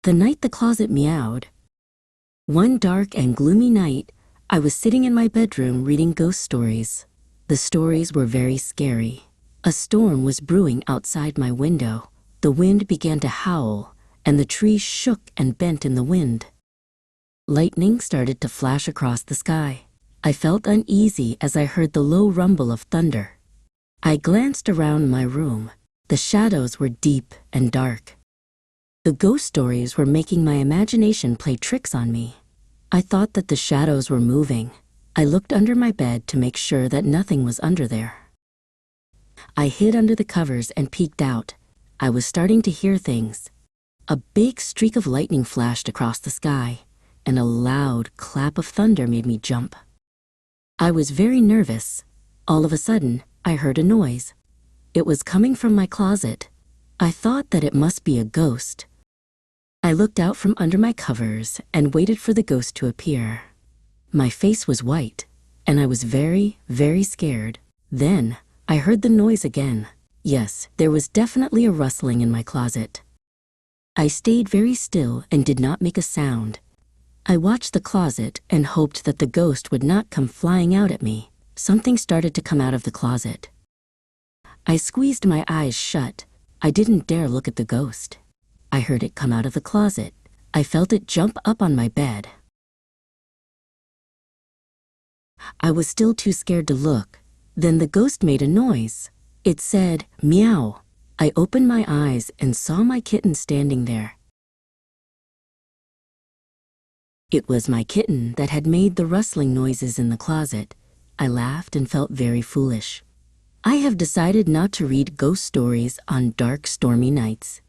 The night the closet meowed. One dark and gloomy night, I was sitting in my bedroom reading ghost stories. The stories were very scary. A storm was brewing outside my window. The wind began to howl, and the trees shook and bent in the wind. Lightning started to flash across the sky. I felt uneasy as I heard the low rumble of thunder. I glanced around my room. The shadows were deep and dark. The ghost stories were making my imagination play tricks on me. I thought that the shadows were moving. I looked under my bed to make sure that nothing was under there. I hid under the covers and peeked out. I was starting to hear things. A big streak of lightning flashed across the sky, and a loud clap of thunder made me jump. I was very nervous. All of a sudden, I heard a noise. It was coming from my closet. I thought that it must be a ghost. I looked out from under my covers and waited for the ghost to appear. My face was white, and I was very, very scared. Then, I heard the noise again. Yes, there was definitely a rustling in my closet. I stayed very still and did not make a sound. I watched the closet and hoped that the ghost would not come flying out at me. Something started to come out of the closet. I squeezed my eyes shut. I didn't dare look at the ghost. I heard it come out of the closet. I felt it jump up on my bed. I was still too scared to look. Then the ghost made a noise. It said, "Meow." I opened my eyes and saw my kitten standing there. It was my kitten that had made the rustling noises in the closet. I laughed and felt very foolish. I have decided not to read ghost stories on dark, stormy nights.